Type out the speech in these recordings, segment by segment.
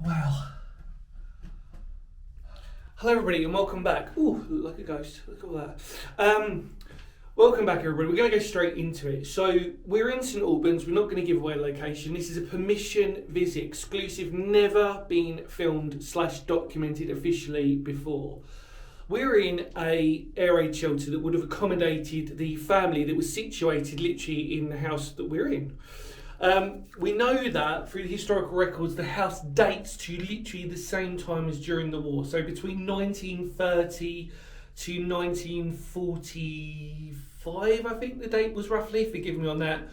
Wow. Hello everybody and welcome back. Ooh, look like a ghost. Look at all that. Welcome back everybody. We're going to go straight into it. So we're in St Albans. We're not going to give away a location. This is a permission visit, exclusive, never been filmed / documented officially before. We're in a air raid shelter that would have accommodated the family that was situated literally in the house that we're in. We know that through the historical records the house dates to literally the same time as during the war, so between 1930 to 1945 I think the date was roughly, forgive me on that,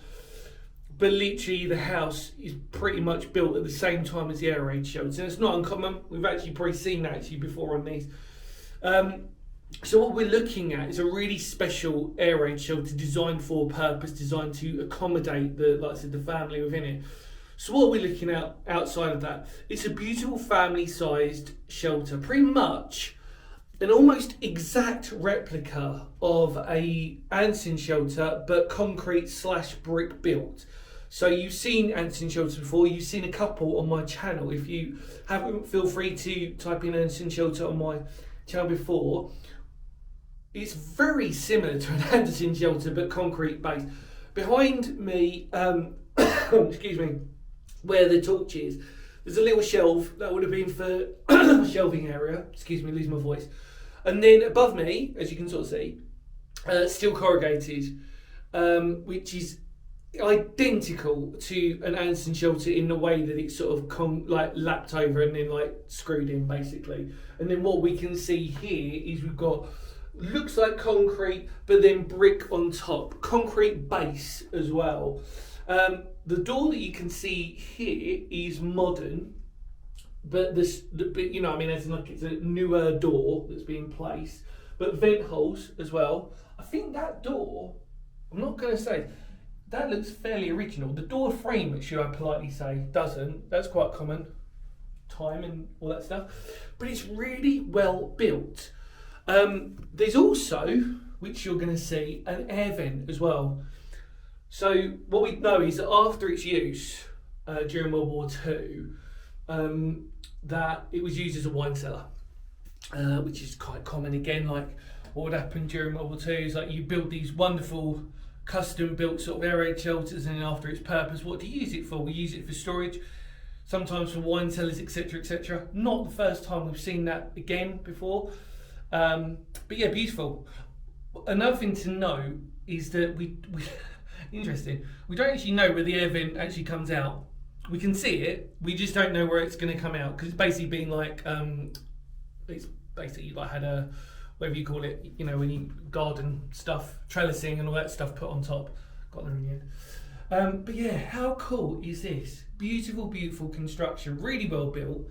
but literally the house is pretty much built at the same time as the air raid shelter, and it's not uncommon. We've actually probably seen that before on these. So what we're looking at is a really special air raid shelter designed for a purpose, designed to accommodate like I said, the family within it. So what we're looking at outside of that, it's a beautiful family-sized shelter, pretty much an almost exact replica of a Anderson shelter, but concrete / brick built. So you've seen Anderson shelters before, you've seen a couple on my channel. If you haven't, feel free to type in Anderson shelter on my channel before. It's very similar to an Anderson shelter, but concrete based. Behind me, excuse me, where the torch is, there's a little shelf that would have been for shelving area. Excuse me, lose my voice. And then above me, as you can sort of see, steel corrugated, which is identical to an Anderson shelter in the way that it's sort of lapped over and then screwed in basically. And then what we can see here is we've got, looks like concrete, but then brick on top, concrete base as well. The door that you can see here is modern, but it's a newer door that's being placed, but vent holes as well. I think that door, I'm not going to say, that looks fairly original. The door frame, should I politely say, doesn't. That's quite common, time and all that stuff, but it's really well built. There's also, which you're going to see, an air vent as well. So what we know is that after its use during World War II, that it was used as a wine cellar, which is quite common. Again, like what would happen during World War II is you build these wonderful custom built sort of air raid shelters, and then after its purpose, what do you use it for? We use it for storage, sometimes for wine cellars, etc, etc. Not the first time we've seen that again before. But yeah, beautiful. Another thing to know is that we interesting, we don't actually know where the air vent actually comes out. We can see it, we just don't know where it's going to come out, because it's basically been it's basically had a, whatever you call it, when you garden stuff, trellising and all that stuff put on top. Got there in the end. But yeah, how cool is this? Beautiful, beautiful construction, really well built.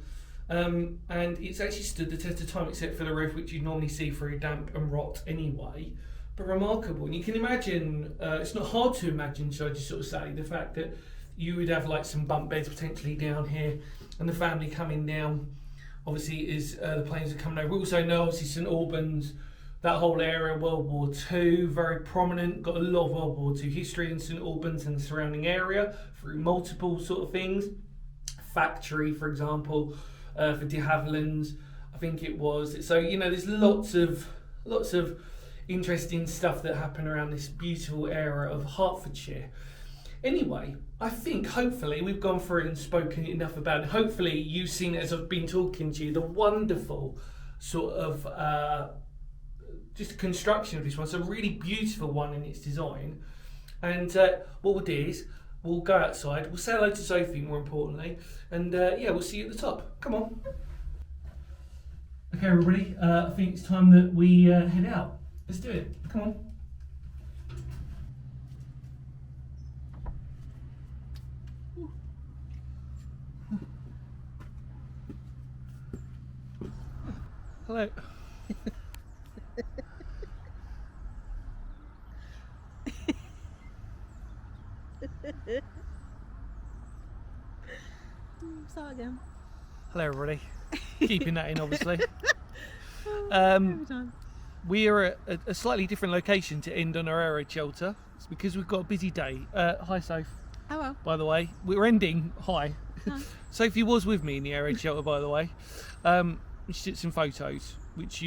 And it's actually stood the test of time, except for the roof, which you normally see through damp and rot anyway. But remarkable. And you can imagine, it's not hard to imagine, so I just sort of say, the fact that you would have some bunk beds potentially down here, and the family coming down, obviously, as the planes are coming over. We also know, obviously, St Albans, that whole area, World War II, very prominent, got a lot of World War II history in St Albans and the surrounding area through multiple sort of things. Factory, for example, for de Havilland's, I think it was. So there's lots of interesting stuff that happened around this beautiful area of Hertfordshire. Anyway, I think hopefully we've gone through and spoken enough about it. Hopefully you've seen, as I've been talking to you, the wonderful sort of just construction of this one. It's a really beautiful one in its design. And what we'll do is we'll go outside, we'll say hello to Sophie more importantly, and yeah, we'll see you at the top. Come on. Okay everybody, I think it's time that we head out. Let's do it. Come on. Hello. Start again. Hello everybody. Keeping that in obviously. Every time. We are at a slightly different location to end on our air raid shelter. It's because we've got a busy day. Hi Soph. Oh well. by the way. We're ending. Hi. Hi. Sophie was with me in the air raid shelter, by the way. She took some photos, which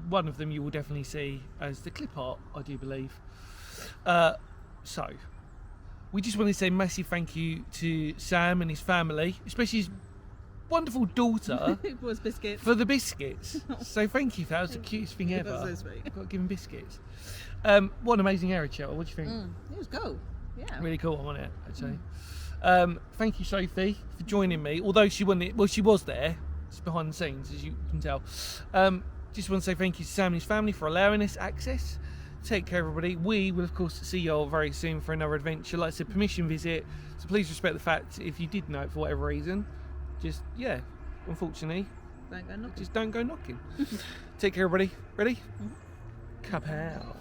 one of them you will definitely see as the clip art, I do believe. So, we just want to say a massive thank you to Sam and his family, especially his wonderful daughter, It was biscuits. for the biscuits. So thank you for that. Was the cutest thing ever. That's so sweet. I've got to give him biscuits. What an amazing air raid shelter. What do you think? It was cool. Yeah. Really cool, wasn't it? Actually. Thank you, Sophie, for joining me. Although she wasn't, well, she was there. It's behind the scenes, as you can tell. Just want to say thank you to Sam and his family for allowing us access. Take care, everybody. We will, of course, see you all very soon for another adventure. Like I said, permission visit. So please respect the fact if you did know it for whatever reason. Just, yeah, unfortunately, Don't go knocking. just don't go knocking. Take care, everybody. Ready? Kapow.